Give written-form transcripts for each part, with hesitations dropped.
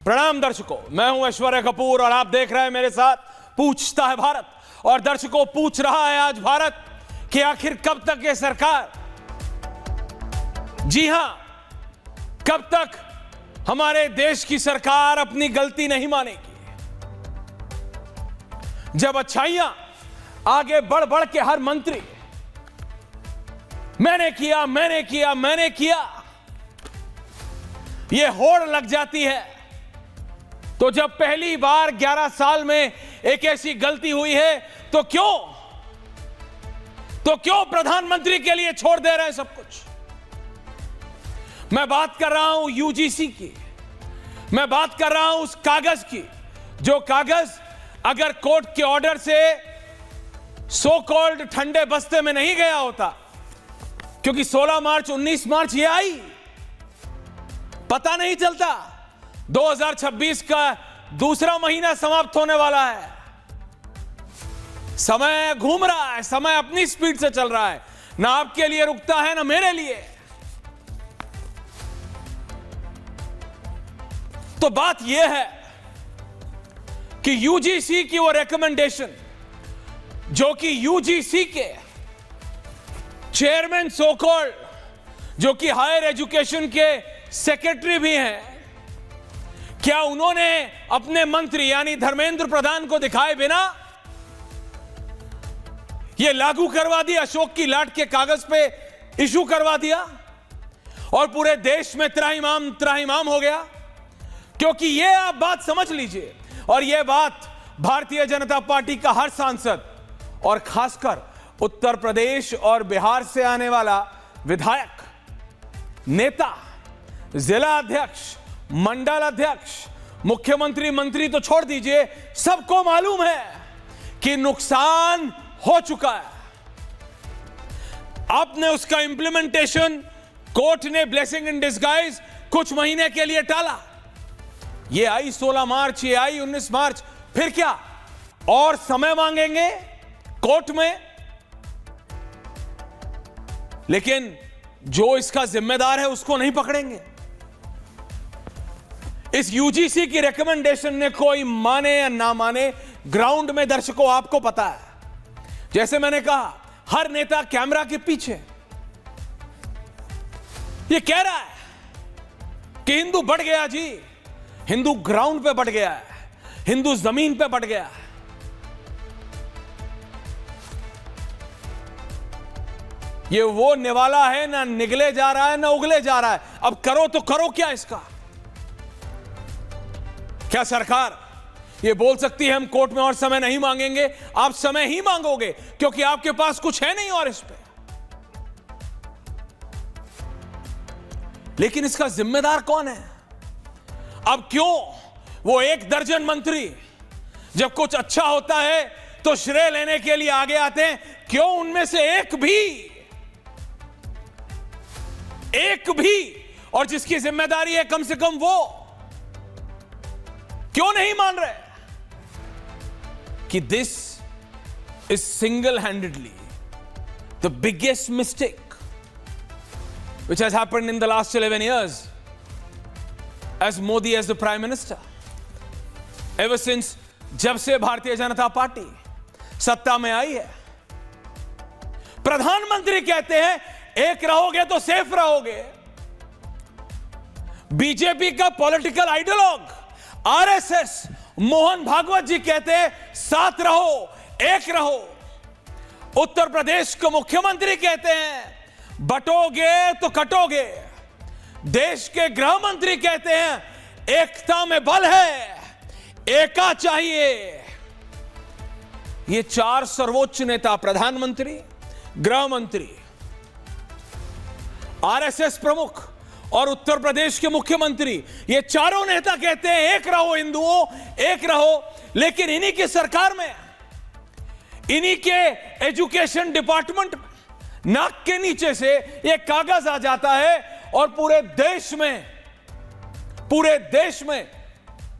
प्रणाम दर्शकों, मैं हूं ऐश्वर्या कपूर और आप देख रहे हैं मेरे साथ पूछता है भारत। और दर्शकों, पूछ रहा है आज भारत कि आखिर कब तक ये सरकार, जी हां, कब तक हमारे देश की सरकार अपनी गलती नहीं मानेगी। जब अच्छाइयां आगे बढ़ बढ़ के हर मंत्री मैंने किया मैंने किया मैंने किया, ये होड़ लग जाती है, तो जब पहली बार 11 साल में एक ऐसी गलती हुई है तो क्यों प्रधानमंत्री के लिए छोड़ दे रहे हैं सब कुछ। मैं बात कर रहा हूं यूजीसी की, मैं बात कर रहा हूं उस कागज की, जो कागज अगर कोर्ट के ऑर्डर से सो कॉल्ड ठंडे बस्ते में नहीं गया होता, क्योंकि 16 मार्च 19 मार्च ये आई, पता नहीं चलता 2026 का दूसरा महीना समाप्त होने वाला है। समय घूम रहा है, समय अपनी स्पीड से चल रहा है, ना आपके लिए रुकता है ना मेरे लिए। तो बात यह है कि यूजीसी की वो रिकमेंडेशन, जो कि यूजीसी के चेयरमैन सो कॉल्ड, जो कि हायर एजुकेशन के सेक्रेटरी भी हैं, क्या उन्होंने अपने मंत्री यानी धर्मेंद्र प्रधान को दिखाए बिना यह लागू करवा दिया, अशोक की लाट के कागज पे इशू करवा दिया और पूरे देश में त्राहिमाम त्राहिमाम हो गया। क्योंकि यह आप बात समझ लीजिए, और यह बात भारतीय जनता पार्टी का हर सांसद और खासकर उत्तर प्रदेश और बिहार से आने वाला विधायक, नेता, जिला अध्यक्ष, मंडल अध्यक्ष, मुख्यमंत्री, मंत्री तो छोड़ दीजिए, सबको मालूम है कि नुकसान हो चुका है। आपने उसका इंप्लीमेंटेशन, कोर्ट ने ब्लेसिंग इन डिस्गाइज कुछ महीने के लिए टाला। ये आई 16 मार्च, ये आई 19 मार्च, फिर क्या और समय मांगेंगे कोर्ट में? लेकिन जो इसका जिम्मेदार है उसको नहीं पकड़ेंगे। इस यूजीसी की रिकमेंडेशन ने कोई माने या ना माने, ग्राउंड में दर्शकों आपको पता है, जैसे मैंने कहा, हर नेता कैमरा के पीछे ये कह रहा है कि हिंदू बढ़ गया जी, हिंदू ग्राउंड पे बढ़ गया है, हिंदू जमीन पे बढ़ गया है। ये वो निवाला है, ना निगले जा रहा है ना उगले जा रहा है। अब करो तो करो क्या इसका? क्या सरकार ये बोल सकती है हम कोर्ट में और समय नहीं मांगेंगे? आप समय ही मांगोगे, क्योंकि आपके पास कुछ है नहीं और इस पे। लेकिन इसका जिम्मेदार कौन है? अब क्यों वो 1 दर्जन मंत्री जब कुछ अच्छा होता है तो श्रेय लेने के लिए आगे आते हैं, क्यों उनमें से एक भी और जिसकी जिम्मेदारी है कम से कम वो, क्यों नहीं मान रहे कि this is single handedly the biggest mistake which has happened in the last 11 years as Modi as the Prime Minister. Ever since जब से भारतीय जनता पार्टी सत्ता में आई है, प्रधानमंत्री कहते हैं एक रहोगे तो सेफ रहोगे। बीजेपी का political ideologue RSS Mohan Bhagwat ji कहते हैं साथ रहो, एक रहो। उत्तर प्रदेश के मुख्यमंत्री कहते हैं बटोगे तो कटोगे। देश के गृह मंत्री कहते हैं एकता में बल है, एका चाहिए। ये 4 सर्वोच्च नेता, प्रधानमंत्री, गृह मंत्री, आरएसएस प्रमुख और उत्तर प्रदेश के मुख्यमंत्री, ये चारों नेता कहते हैं एक रहो हिंदुओं, एक रहो। लेकिन इन्हीं की सरकार में, इन्हीं के एजुकेशन डिपार्टमेंट में नाक के नीचे से ये कागज आ जाता है और पूरे देश में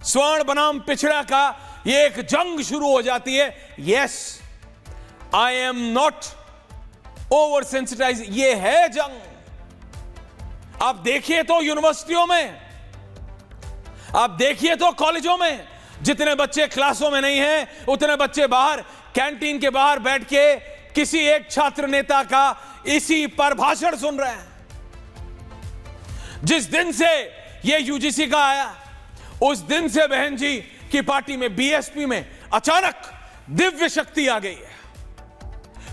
स्वर्ण बनाम पिछड़ा का ये एक जंग शुरू हो जाती है। Yes, I am not over sensitize, ये है जंग। आप देखिए तो यूनिवर्सिटियों में आप देखिए तो कॉलेजों में जितने बच्चे क्लासों में नहीं हैं, उतने बच्चे बाहर कैंटीन के बाहर बैठ के किसी एक छात्र नेता का इसी पर भाषण सुन रहे हैं। जिस दिन से ये यूजीसी का आया, उस दिन से बहन जी की पार्टी में, बीएसपी में अचानक दिव्य शक्ति आ गई है।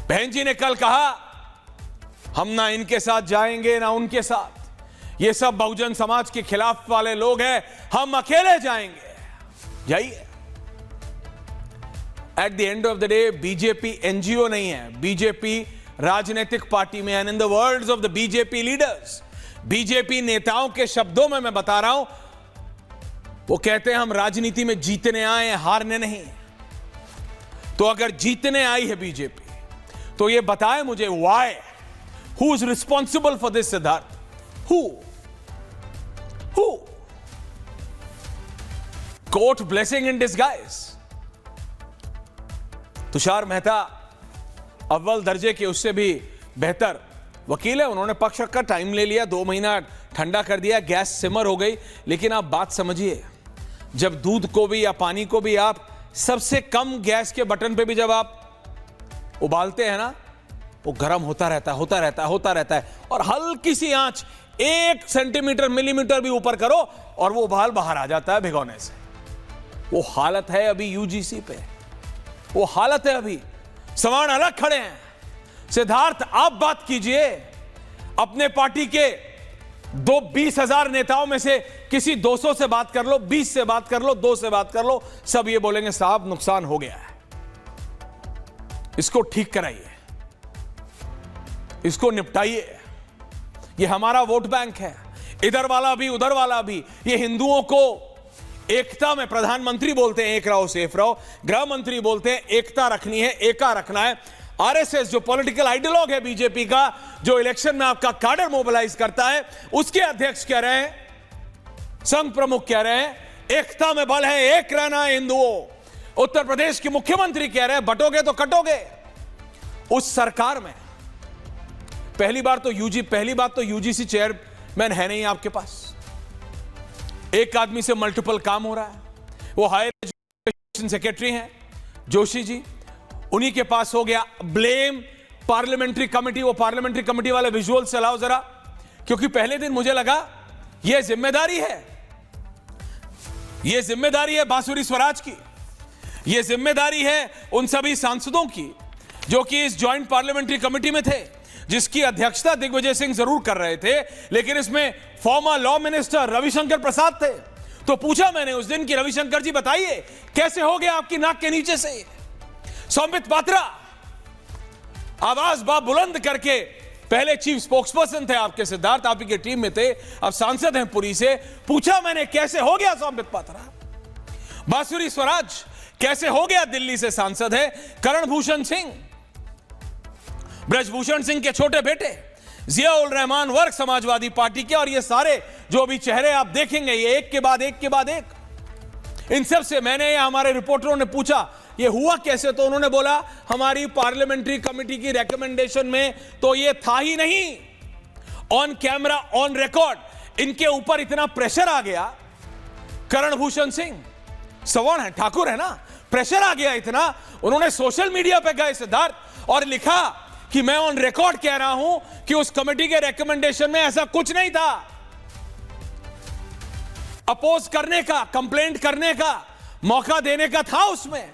बहन जी ने कल कहा, हम ना इनके साथ जाएंगे ना उनके साथ, ये सब बहुजन समाज के खिलाफ वाले लोग हैं, हम अकेले जाएंगे। जाइए। At the end of the day BJP NGO नहीं है, बीजेपी राजनीतिक पार्टी में। And in the words of the BJP leaders, BJP नेताओं के शब्दों में मैं बता रहा हूं, वो कहते हैं हम राजनीति में जीतने आए हैं, हारने नहीं। तो अगर जीतने आई है बीजेपी, तो ये बताए मुझे why, who is responsible for this Siddharth, who court blessing in disguise. Tushar Mehta अव्वल दर्जे के उससे भी बेहतर वकील है, उन्होंने पक्ष का टाइम ले लिया, 2 महीना ठंडा कर दिया, गैस सिमर हो गई। लेकिन आप बात समझिए, जब दूध को भी या पानी को भी आप सबसे कम गैस के बटन पे भी जब आप उबालते हैं ना, वो गर्म होता रहता है और हल्की सी आंच 1 सेंटीमीटर मिलीमीटर भी ऊपर करो और वो उबाल बाहर आ जाता है भिगोने से। वो हालत है अभी यूजीसी पे, वो हालत है अभी। सवाल अलग खड़े हैं। सिद्धार्थ, आप बात कीजिए अपने पार्टी के 20,000 नेताओं में से किसी 200 से बात कर लो, 20 से बात कर लो, 2 से बात कर लो, सब ये बोलेंगे साहब नुकसान हो गया है, इसको ठीक कराइए, इसको निपटाइए। ये हमारा वोट बैंक है, इधर वाला भी उधर वाला भी। ये हिंदुओं को एकता में, प्रधानमंत्री बोलते हैं एक रहो सेफ रहो, गृह मंत्री बोलते हैं एकता रखनी है, एका रखना है। आरएसएस जो पॉलिटिकल आइडियोलॉग है बीजेपी का, जो इलेक्शन में आपका कार्डर मोबिलाइज करता है, उसके अध्यक्ष कह रहे हैं, संघ प्रमुख कह रहे हैं एकता में बल है, एक रहना है हिंदुओं। उत्तर प्रदेश के मुख्यमंत्री कह रहे हैं बटोगे तो कटोगे। उस सरकार में पहली बात तो यूजीसी चेयरमैन है नहीं आपके पास, एक आदमी से मल्टीपल काम हो रहा है। वो हायर एजुकेशन सेक्रेटरी हैं जोशी जी, उन्हीं के पास हो गया ब्लेम पार्लियामेंट्री कमेटी। वो पार्लियामेंट्री कमेटी वाले विजुअल चलाओ जरा, क्योंकि पहले दिन मुझे लगा यह जिम्मेदारी है बांसुरी स्वराज की, यह जिम्मेदारी है उन सभी सांसदों की जो कि इस ज्वाइंट पार्लियामेंट्री कमेटी में थे, जिसकी अध्यक्षता दिग्विजय सिंह जरूर कर रहे थे, लेकिन इसमें फॉर्मर लॉ मिनिस्टर रविशंकर प्रसाद थे। तो पूछा मैंने उस दिन कि रविशंकर जी बताइए कैसे हो गया आपकी नाक के नीचे से। संबित पात्रा आवाज बाप बुलंद करके, पहले चीफ स्पोक्सपर्सन थे आपके सिद्धार्थ, आप ही की टीम में थे, अब सांसद हैं पुरी से। पूछा मैंने कैसे हो गया संबित पात्रा। बांसुरी स्वराज कैसे हो गया दिल्ली से सांसद है। करण भूषण सिंह, ब्रजभूषण सिंह के छोटे बेटे, जिया उल रहमान वर्ग समाजवादी पार्टी के, और ये सारे जो भी चेहरे आप देखेंगे, ये एक के बाद एक। इन सब से मैंने या हमारे रिपोर्टरों ने पूछा ये हुआ कैसे, तो उन्होंने बोला हमारी पार्लियामेंट्री कमेटी की रिकमेंडेशन में तो ये था ही नहीं। ऑन कैमरा, ऑन रिकॉर्ड इनके ऊपर इतना प्रेशर आ गया। करण भूषण सिंह सवर्ण है, ठाकुर है ना, प्रेशर आ गया इतना, उन्होंने सोशल मीडिया पे गए सिद्धार्थ और लिखा कि मैं ऑन रिकॉर्ड कह रहा हूं कि उस कमेटी के रिकमेंडेशन में ऐसा कुछ नहीं था। अपोज करने का, कंप्लेंट करने का मौका देने का था उसमें।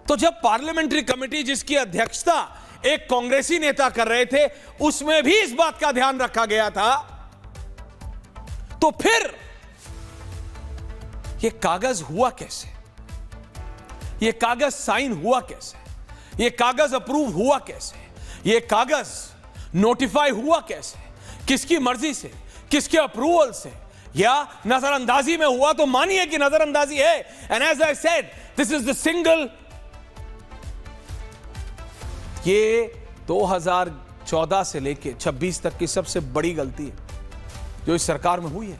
तो जब पार्लियामेंट्री कमेटी जिसकी अध्यक्षता एक कांग्रेसी नेता कर रहे थे, उसमें भी इस बात का ध्यान रखा गया था, तो फिर यह कागज हुआ कैसे, यह कागज साइन हुआ कैसे, यह कागज अप्रूव हुआ कैसे, यह कागज नोटिफाई हुआ कैसे, किसकी मर्जी से, किसके अप्रूवल से, या नजरअंदाजी में हुआ? तो मानिए कि नजरअंदाजी है। And as I said, this is the single, ये 2014 से लेके 26 तक की सबसे बड़ी गलती है जो इस सरकार में हुई है।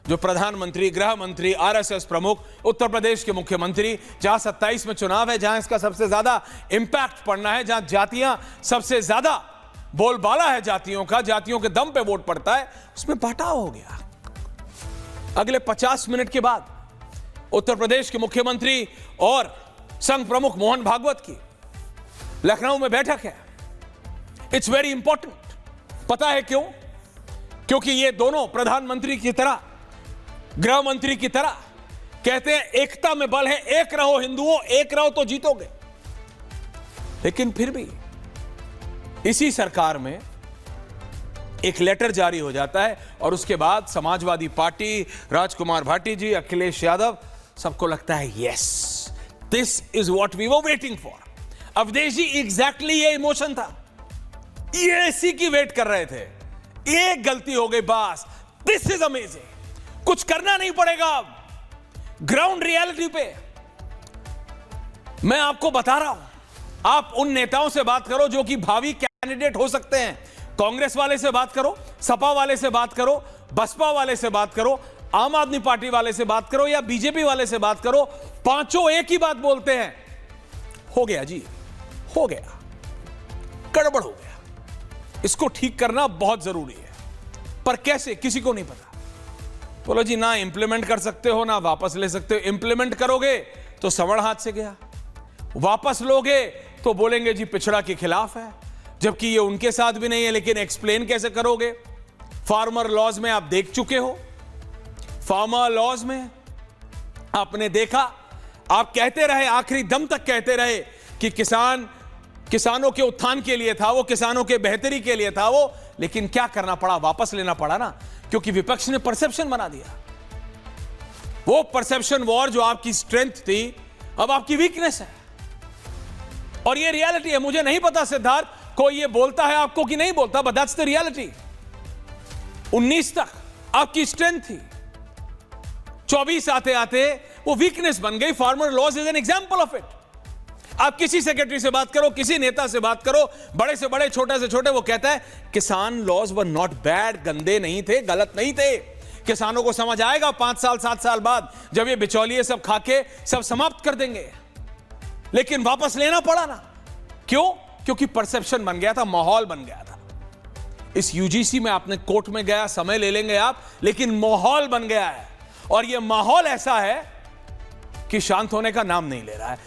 जो प्रधानमंत्री, गृह मंत्री, आरएसएस प्रमुख, उत्तर प्रदेश के मुख्यमंत्री, जहां 27 में चुनाव है, जहां इसका सबसे ज्यादा इंपैक्ट पड़ना है, जहां जातियां सबसे ज्यादा बोलबाला है जातियों का, जातियों के दम पे वोट पड़ता है, उसमें बटाव हो गया। अगले 50 मिनट के बाद उत्तर प्रदेश के मुख्यमंत्री और संघ प्रमुख मोहन भागवत की लखनऊ में बैठक है। It's very important. पता है क्यों? क्योंकि ये दोनों प्रधानमंत्री की तरह, गृह मंत्री की तरह कहते हैं एकता में बल है, एक रहो हिंदुओं, एक रहो तो जीतोगे। लेकिन फिर भी इसी सरकार में एक लेटर जारी हो जाता है और उसके बाद समाजवादी पार्टी, राजकुमार भाटी जी, अखिलेश यादव, सबको लगता है yes, this is what we were waiting for. Awadhesh ji, exactly ये इमोशन था, ये इसी की वेट कर रहे थे। एक गलती हो गई बस, दिस इज अमेजिंग। कुछ करना नहीं पड़ेगा अब, ग्राउंड रियलिटी पे। मैं आपको बता रहा हूं, आप उन नेताओं से बात करो जो कि भावी कैंडिडेट हो सकते हैं। कांग्रेस वाले से बात करो, सपा वाले से बात करो, बसपा वाले से बात करो, आम आदमी पार्टी वाले से बात करो या बीजेपी वाले से बात करो, पांचों एक ही बात बोलते हैं, हो गया जी, हो गया, गड़बड़ हो गया, इसको ठीक करना बहुत जरूरी है। पर कैसे, किसी को नहीं पता। बोलो जी, ना इंप्लीमेंट कर सकते हो ना वापस ले सकते हो। इंप्लीमेंट करोगे तो सवर्ण हाथ से गया, वापस लोगे तो बोलेंगे जी पिछड़ा के खिलाफ है, जबकि ये उनके साथ भी नहीं है। लेकिन एक्सप्लेन कैसे करोगे? फार्मर लॉज में आप देख चुके हो, फार्मर लॉज में आपने देखा, आप कहते रहे, आखिरी दम तक कहते रहे कि किसानों के उत्थान के लिए था वो, किसानों के बेहतरी के लिए था वो, लेकिन क्या करना पड़ा? वापस लेना पड़ा ना, क्योंकि विपक्ष ने परसेप्शन बना दिया। वो परसेप्शन वॉर जो आपकी स्ट्रेंथ थी, अब आपकी वीकनेस है। और ये रियलिटी है। मुझे नहीं पता सिद्धार्थ कोई ये बोलता है आपको कि नहीं बोलता, बट दैट्स द रियलिटी। 19 तक आपकी स्ट्रेंथ थी, 24 आते आते वो वीकनेस बन गई। Farmer laws is an example of it. आप किसी सेक्रेटरी से बात करो, किसी नेता से बात करो, बड़े से बड़े, छोटे से छोटे, वो कहता है किसान लॉज वर नॉट बैड, गंदे नहीं थे, गलत नहीं थे। किसानों को समझ आएगा 5 साल 7 साल बाद, जब ये बिचौलिए सब खाके सब समाप्त कर देंगे। लेकिन वापस लेना पड़ा ना, क्यों? क्योंकि परसेप्शन बन गया था, माहौल बन गया था। इस यूजीसी में आपने कोर्ट में गया, समय ले लेंगे आप, लेकिन माहौल बन गया है। और यह माहौल ऐसा है कि शांत होने का नाम नहीं ले रहा है।